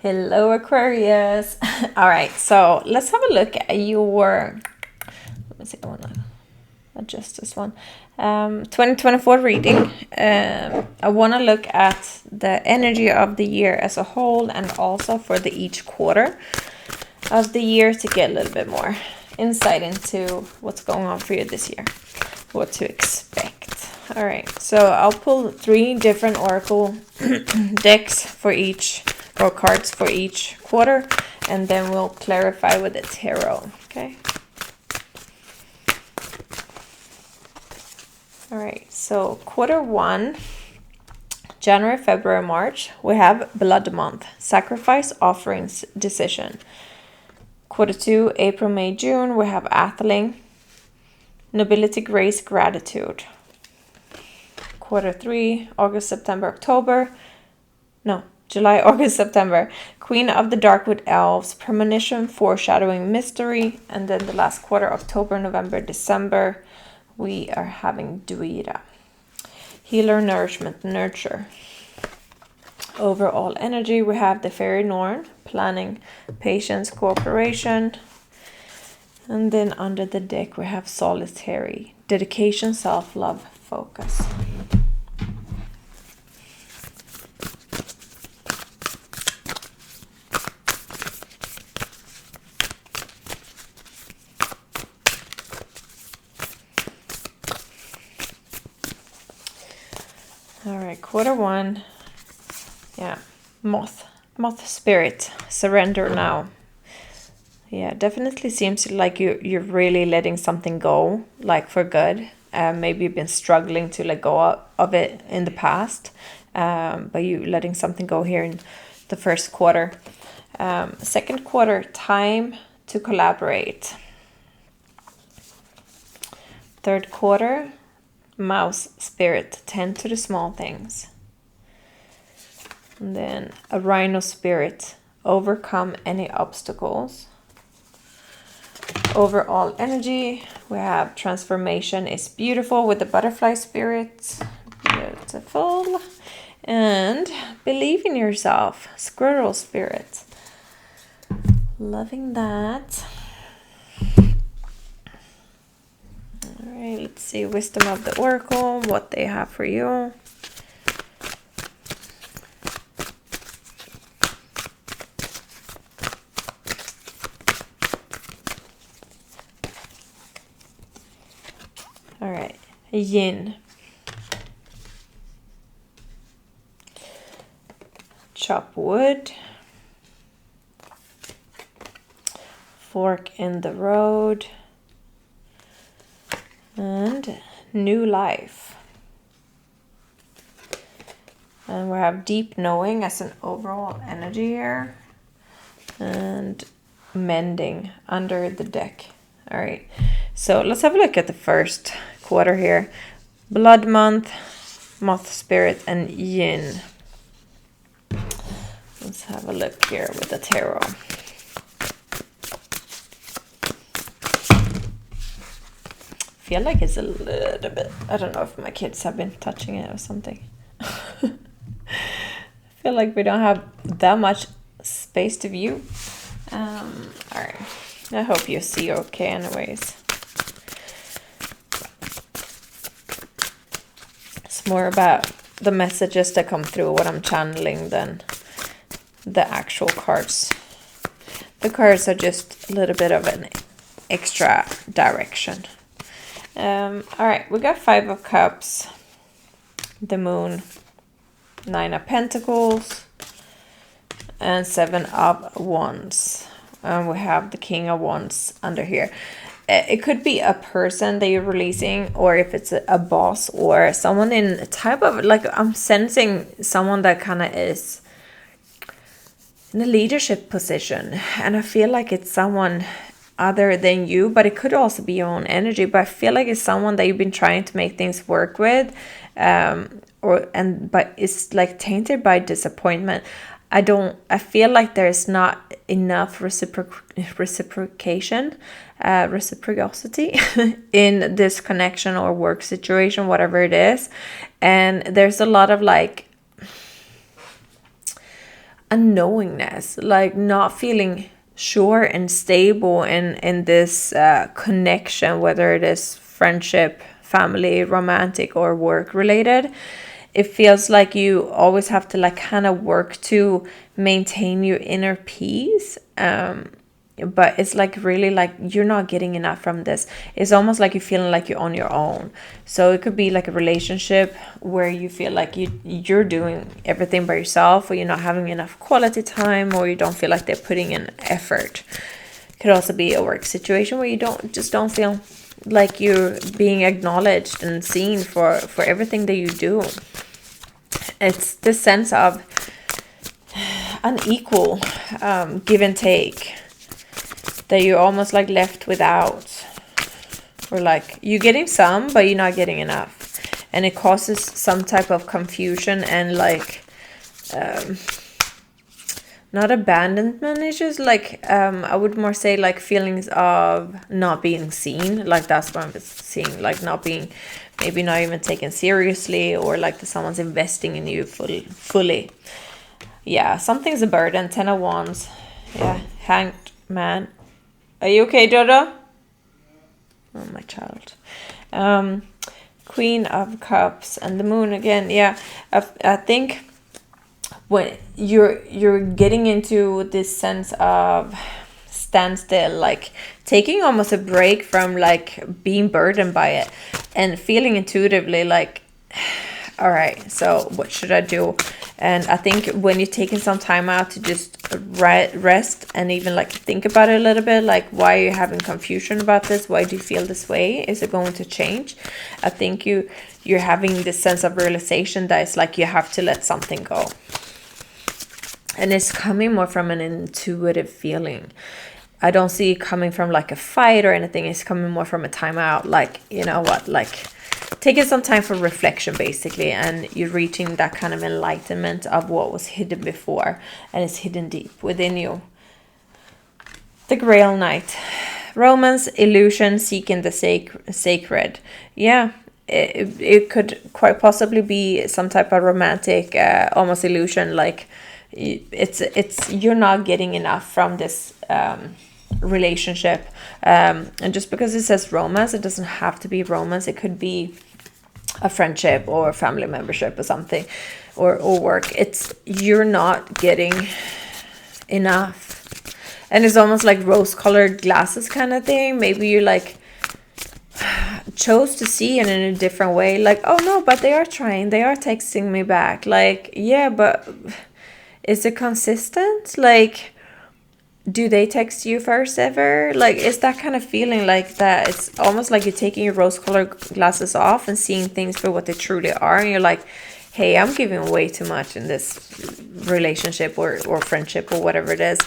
Hello, Aquarius. All right, so let's have a look at your. Let me see. I want to adjust this one. 2024 reading. I want to look at the energy of the year as a whole and also for the each quarter of the year to get a little bit more insight into what's going on for you this year, what to expect. All right, so I'll pull 3 different oracle decks for each, or cards for each quarter, and then we'll clarify with the tarot. Okay. All right, so quarter 1, January, February, March, we have blood month, sacrifice, offerings, decision. Quarter 2, April, May, June, we have atheling, nobility, grace, gratitude. Quarter 3, August, September, October. No, July, August, September. Queen of the Darkwood Elves, premonition, foreshadowing, mystery. And then the last quarter, October, November, December, we are having Duira. Healer, nourishment, nurture. Overall energy, we have the Fairy Norn, planning, patience, cooperation. And then under the deck, we have solitary, dedication, self-love, focus. All right, quarter 1. Yeah, moth spirit, surrender now. Yeah, definitely seems like you're really letting something go, like for good. Maybe you've been struggling to let go of it in the past, but you letting something go here in the first quarter. Second quarter, time to collaborate. Third quarter, mouse spirit, tend to the small things. And then a rhino spirit, overcome any obstacles. Overall energy, we have transformation is beautiful with the butterfly spirit. Beautiful. And believe in yourself, squirrel spirit. Loving that. All right, let's see, wisdom of the oracle, what they have for you. All right, yin. Chop wood. Fork in the road. And new life. And we have deep knowing as an overall energy here. And mending under the deck. All right, so let's have a look at the first quarter here. Blood month, moth spirit, and yin. Let's have a look here with the tarot. I feel like it's a little bit, I don't know if my kids have been touching it or something. I feel like we don't have that much space to view. All right, I hope you see okay anyways. It's more about the messages that come through, what I'm channeling, than the actual cards. The cards are just a little bit of an extra direction. All right, we got 5 of Cups, the Moon, 9 of Pentacles, and 7 of Wands. And we have the King of Wands under here. It could be a person that you're releasing, or if it's a boss or someone in a type of, like, I'm sensing someone that kind of is in a leadership position. And I feel like it's someone other than you, but it could also be your own energy. But I feel like it's someone that you've been trying to make things work with, but it's like tainted by disappointment. I feel like there's not enough reciprocity in this connection or work situation, whatever it is. And there's a lot of like, unknowingness, like not feeling sure and stable in this connection, whether it is friendship, family, romantic, or work related. It feels like you always have to like kind of work to maintain your inner peace. But it's like really like you're not getting enough from this. It's almost like you're feeling like you're on your own. So it could be like a relationship where you feel like you're doing everything by yourself, or you're not having enough quality time, or you don't feel like they're putting in effort. It could also be a work situation where you don't feel like you're being acknowledged and seen for everything that you do. It's this sense of unequal give and take, that you're almost like left without, or like you're getting some but you're not getting enough, and it causes some type of confusion and like not abandonment issues, like I would more say like feelings of not being seen. Like that's what I'm seeing, like not being, maybe not even taken seriously, or like someone's investing in you fully. Yeah, something's a burden. 10 of Wands. Yeah, Hanged Man. Are you okay, Dodo? Oh, my child. Queen of Cups and the Moon again. Yeah, I think when you're getting into this sense of standstill, like taking almost a break from like being burdened by it, and feeling intuitively like, all right, so what should I do? And I think when you're taking some time out to just rest and even like think about it a little bit, like why are you having confusion about this? Why do you feel this way? Is it going to change? I think you're having this sense of realization that it's like you have to let something go. And it's coming more from an intuitive feeling. I don't see it coming from like a fight or anything. It's coming more from a time out. Like, you know what, like taking some time for reflection basically, and you're reaching that kind of enlightenment of what was hidden before, and it's hidden deep within you. The Grail Knight. Romance, illusion, seeking the sacred. Yeah, it could quite possibly be some type of romantic almost illusion, like it's you're not getting enough from this relationship, and just because it says romance, it doesn't have to be romance. It could be a friendship or a family membership or something, or work. It's you're not getting enough, and it's almost like rose-colored glasses kind of thing. Maybe you like chose to see it in a different way, like, oh no, but they are trying, they are texting me back, like, yeah, but is it consistent? Like, do they text you first ever? Like, it's that kind of feeling like that. It's almost like you're taking your rose-colored glasses off and seeing things for what they truly are. And you're like, hey, I'm giving way too much in this relationship or friendship or whatever it is.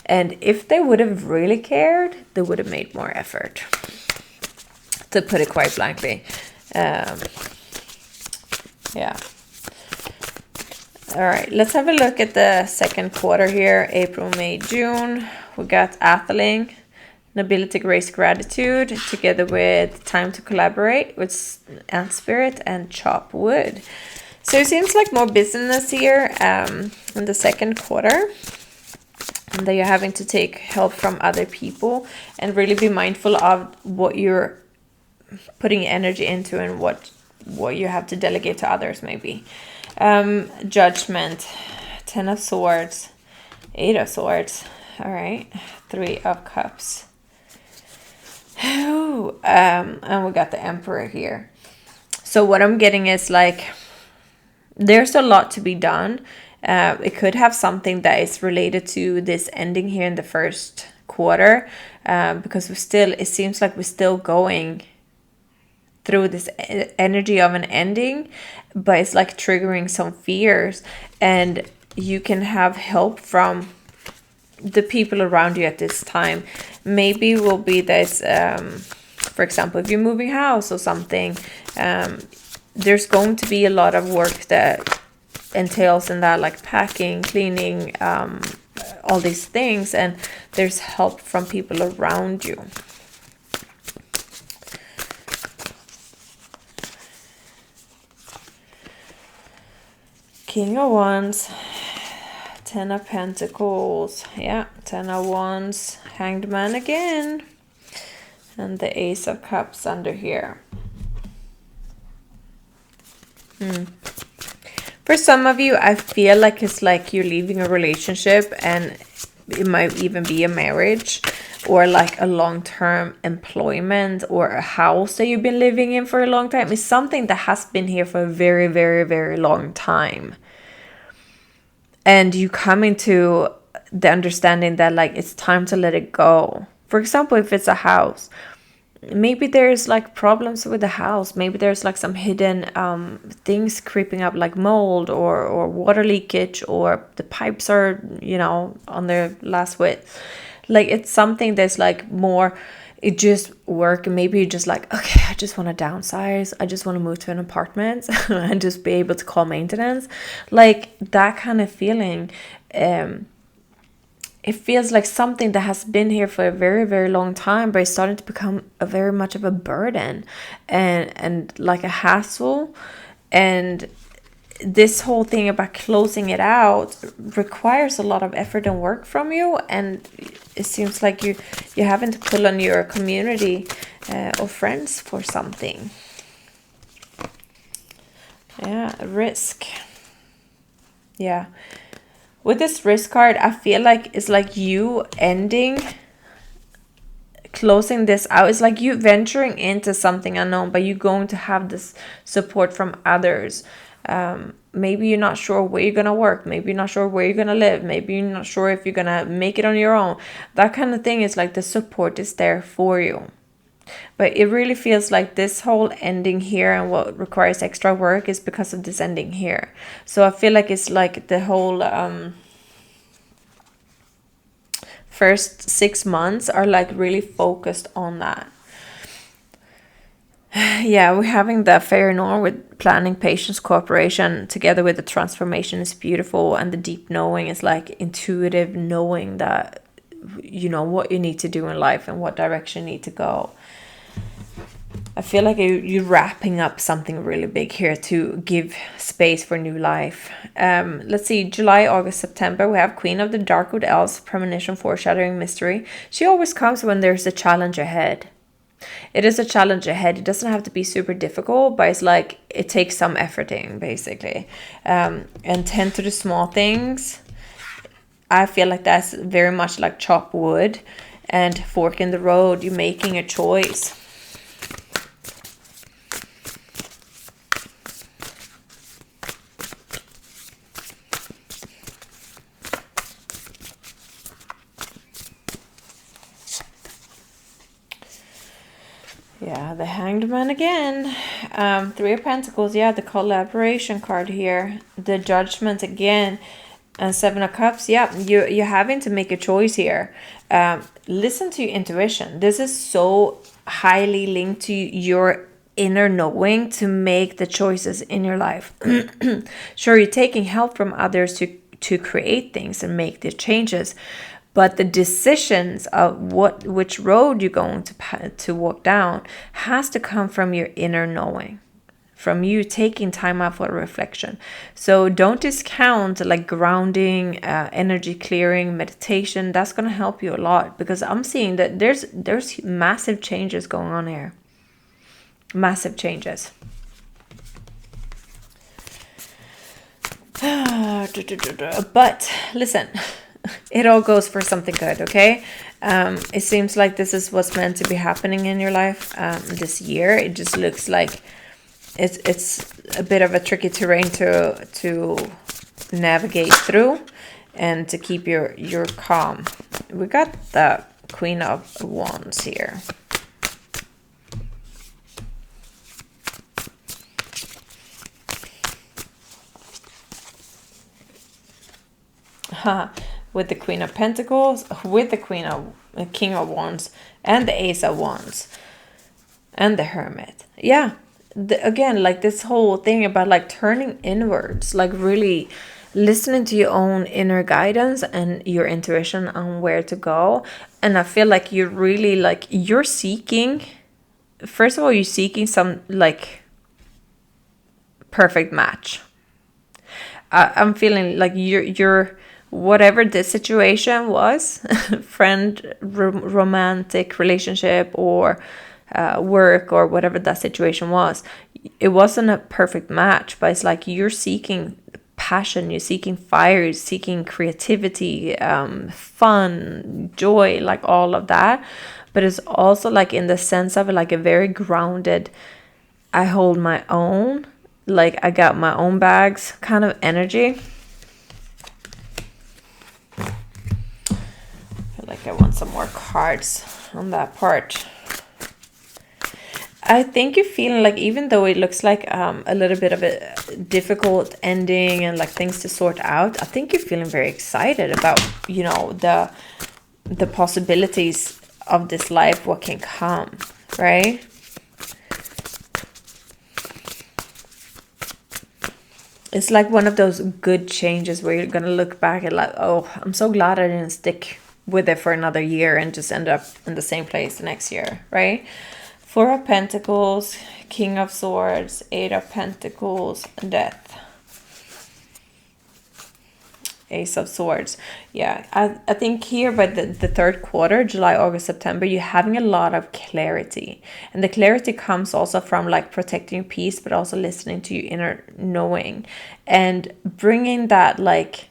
And if they would have really cared, they would have made more effort. To put it quite blankly. Yeah. All right, let's have a look at the second quarter here. April, May, June. We got Atheling, Nobility, Grace, Gratitude, together with Time to Collaborate with Ant Spirit and Chop Wood. So it seems like more business here in the second quarter. And that you're having to take help from other people and really be mindful of what you're putting energy into and what you have to delegate to others maybe. Judgment, 10 of Swords, 8 of Swords, all right, 3 of Cups. Ooh, and we got the Emperor here. So what I'm getting is like there's a lot to be done. It could have something that is related to this ending here in the first quarter, because it seems like we're still going through this energy of an ending, but it's like triggering some fears, and you can have help from the people around you at this time. Maybe will be this, for example, if you're moving house or something, there's going to be a lot of work that entails in that, like packing, cleaning, all these things, and there's help from people around you. King of Wands, Ten of Pentacles. Yeah, Ten of Wands. Hanged Man again. And the Ace of Cups under here. For some of you, I feel like it's like you're leaving a relationship, and it might even be a marriage or like a long-term employment or a house that you've been living in for a long time. It's something that has been here for a very, very, very long time. And you come into the understanding that like it's time to let it go. For example, if it's a house, maybe there's like problems with the house. Maybe there's like some hidden things creeping up, like mold or water leakage, or the pipes are, you know, on their last width. Like it's something that's like more, it just work. Maybe you're just like, okay, I just want to downsize. I just want to move to an apartment and just be able to call maintenance. Like that kind of feeling. It feels like something that has been here for a very, very long time, but it's starting to become a very much of a burden and like a hassle. And this whole thing about closing it out requires a lot of effort and work from you. And it seems like you're having to pull on your community or friends for something. Yeah, risk. Yeah. With this risk card, I feel like it's like you closing this out. It's like you venturing into something unknown, but you're going to have this support from others. Maybe you're not sure where you're going to work. Maybe you're not sure where you're going to live. Maybe you're not sure if you're going to make it on your own. That kind of thing is like the support is there for you. But it really feels like this whole ending here and what requires extra work is because of this ending here. So I feel like it's like the whole first 6 months are like really focused on that. Yeah, we're having the Fairy Noir with planning, patience, cooperation together with the transformation is beautiful, and the deep knowing is like intuitive knowing that you know what you need to do in life and what direction you need to go. I feel like you're wrapping up something really big here to give space for new life. Let's see, July, August, September, we have Queen of the Darkwood Elves, premonition, foreshadowing, mystery. She always comes when there's a challenge ahead. It is a challenge ahead. It doesn't have to be super difficult, but it's like it takes some efforting, basically. And tend to the small things. I feel like that's very much like chop wood and fork in the road. You're making a choice. Yeah, the Hanged Man again. Three of Pentacles. Yeah, the collaboration card here. The Judgment again. And Seven of Cups. Yeah, you're having to make a choice here. Listen to your intuition. This is so highly linked to your inner knowing to make the choices in your life. Sure, you're taking help from others to create things and make the changes. But the decisions of which road you're going to walk down has to come from your inner knowing, from you taking time out for reflection. So don't discount like grounding, energy clearing, meditation. That's going to help you a lot, because I'm seeing that there's massive changes going on here. Massive changes. But listen. It all goes for something good, okay? It seems like this is what's meant to be happening in your life this year. It just looks like it's a bit of a tricky terrain to navigate through and to keep your calm. We got the Queen of Wands here. With the Queen of Pentacles, with the King of Wands, and the Ace of Wands, and the Hermit. Yeah, again, like this whole thing about like turning inwards, like really listening to your own inner guidance and your intuition on where to go. And I feel like you're really like, you're seeking, first of all, you're seeking some like perfect match. I'm feeling like you're whatever this situation was, friend, romantic relationship, or work, or whatever that situation was, it wasn't a perfect match, but it's like you're seeking passion, you're seeking fire, you're seeking creativity, fun, joy, like all of that. But it's also like in the sense of like a very grounded, I hold my own, like I got my own bags kind of energy. I feel like I want some more cards on that part. I think you're feeling like, even though it looks like a little bit of a difficult ending and like things to sort out, I think you're feeling very excited about, you know, the possibilities of this life, what can come, right? It's like one of those good changes where you're going to look back and like, oh, I'm so glad I didn't stick with it for another year and just end up in the same place the next year, right? Four of Pentacles, King of Swords, Eight of Pentacles, Death. Ace of Swords. Yeah, I think here by the third quarter, July, August, September, you're having a lot of clarity. And the clarity comes also from like protecting your peace, but also listening to your inner knowing. And bringing that like,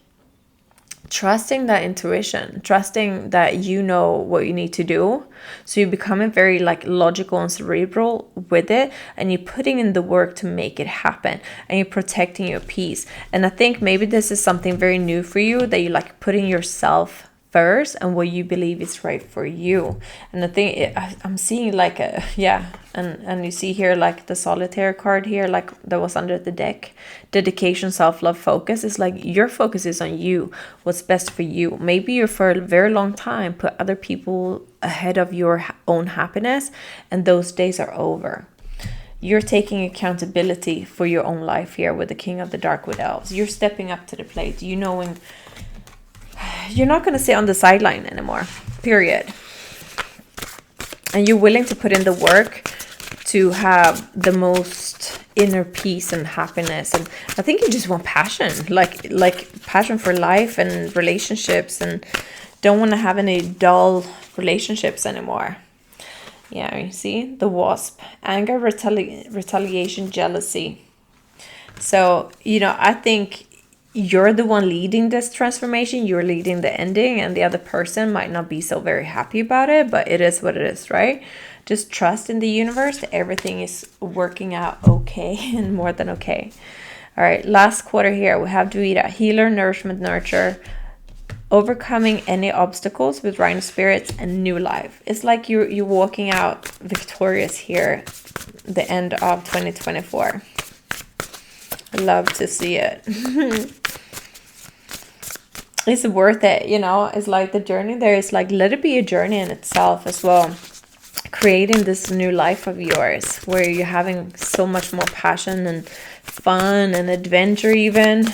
trusting that intuition, trusting that you know what you need to do. So you're becoming very like logical and cerebral with it, and you're putting in the work to make it happen, and you're protecting your peace. And I think maybe this is something very new for you, that you like putting yourself first and what you believe is right for you. And I think I'm seeing like a, yeah, and you see here like the solitaire card here, like that was under the deck, dedication, self-love, focus. It's like your focus is on you, what's best for you. Maybe you for a very long time put other people ahead of your own happiness, and those days are over. You're taking accountability for your own life here with the King of the Dark with Elves. You're stepping up to the plate, you knowing you're not going to sit on the sideline anymore, period. And you're willing to put in the work to have the most inner peace and happiness. And I think you just want passion, like passion for life and relationships, and don't want to have any dull relationships anymore. Yeah, you see the Wasp, anger, retaliation, jealousy. So, you know, I think you're the one leading this transformation, you're leading the ending, and the other person might not be so very happy about it, but it is what it is, right? Just trust in the universe that everything is working out okay, and more than okay. All right, last quarter here, we have Druida, healer, nourishment, nurture, overcoming any obstacles with rhino spirits, and new life. It's like you're walking out victorious here, the end of 2024. I love to see it. It's worth it, you know. It's like the journey there is like, let it be a journey in itself as well. Creating this new life of yours where you're having so much more passion and fun and adventure even.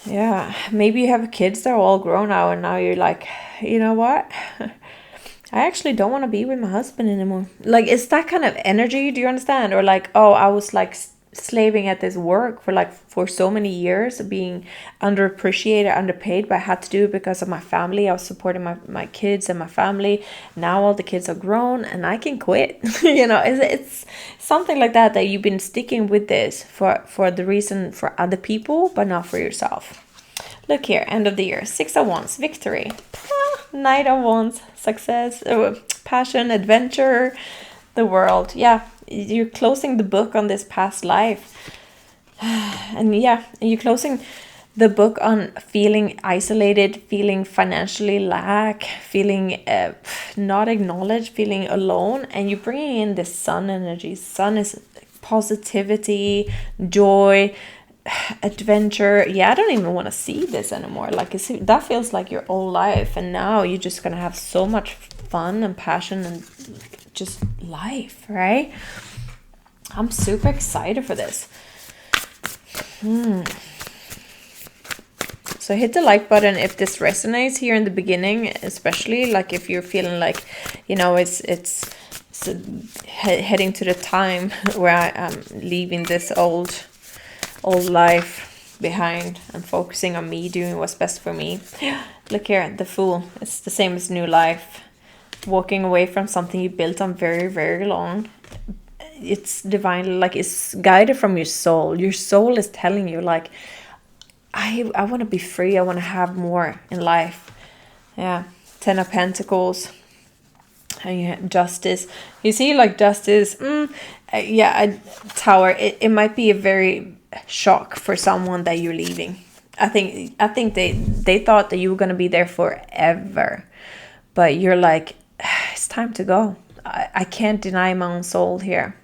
Yeah, maybe you have kids that are all grown now, and now you're like, you know what? I actually don't want to be with my husband anymore. Like, it's that kind of energy, do you understand? Or like, oh, I was like slaving at this work for so many years, being underappreciated, underpaid, but I had to do it because of my family. I was supporting my kids and my family. Now all the kids are grown and I can quit. You know, it's something like that you've been sticking with this for the reason for other people, but not for yourself. Look here, end of the year, 6 of Wands, victory. Knight of Wands, success, passion, adventure, the world. Yeah, you're closing the book on this past life. And yeah, you're closing the book on feeling isolated, feeling financially lack, feeling not acknowledged, feeling alone. And you're bringing in this sun energy. Sun is positivity, joy, adventure. Yeah, I don't even want to see this anymore. Like, that feels like your old life, and now you're just gonna have so much fun and passion and just life, right? I'm super excited for this. So hit the like button if this resonates here in the beginning, especially like if you're feeling like, you know, it's heading to the time where I'm leaving this old life. behind and focusing on me, doing what's best for me. Look here, the Fool. It's the same as new life. Walking away from something you built on very, very long. It's divine, like it's guided from your soul. Your soul is telling you, like, I want to be free. I want to have more in life. Yeah. 10 of Pentacles. And you have Justice. You see, like, Justice. Tower. It might be a very shock for someone that you're leaving. I think they thought that you were gonna be there forever, but you're like, it's time to go. I can't deny my own soul here.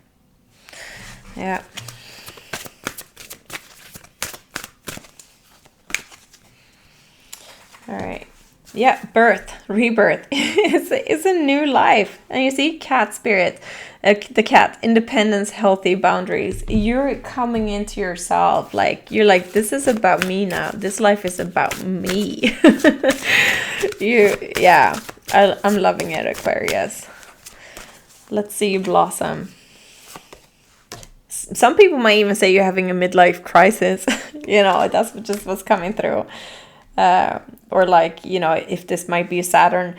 Yeah. All right. Yeah, birth, rebirth. It's a new life. And you see, cat spirit, the cat, independence, healthy boundaries. You're coming into yourself. Like, you're like, this is about me now. This life is about me. I'm loving it, Aquarius. Let's see you blossom. Some people might even say you're having a midlife crisis. That's just what's coming through. Or like, if this might be a Saturn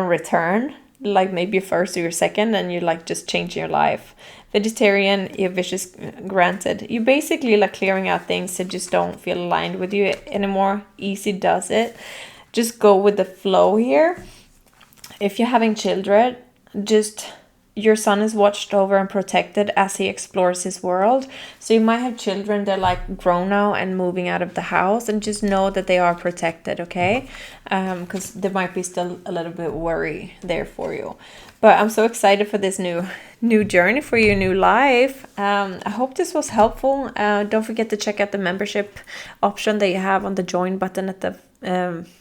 return, like maybe your first or your second, and you're like just changing your life. Vegetarian, your wish is granted. You basically like clearing out things that just don't feel aligned with you anymore. Easy does it. Just go with the flow here. If you're having children, just your son is watched over and protected as he explores his world. So you might have children, they're like grown now and moving out of the house, and just know that they are protected, okay? Because there might be still a little bit worry there for you. But I'm so excited for this new journey for your new life. I hope this was helpful. Don't forget to check out the membership option that you have on the join button at the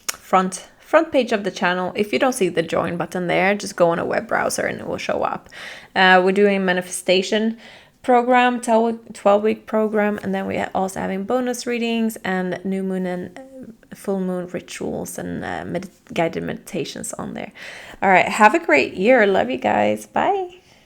front page of the channel. If you don't see the join button there, just go on a web browser and it will show up. We're doing a manifestation program, 12-week program, and then we are also having bonus readings and new moon and full moon rituals and guided meditations on there. All right, have a great year. Love you guys. Bye.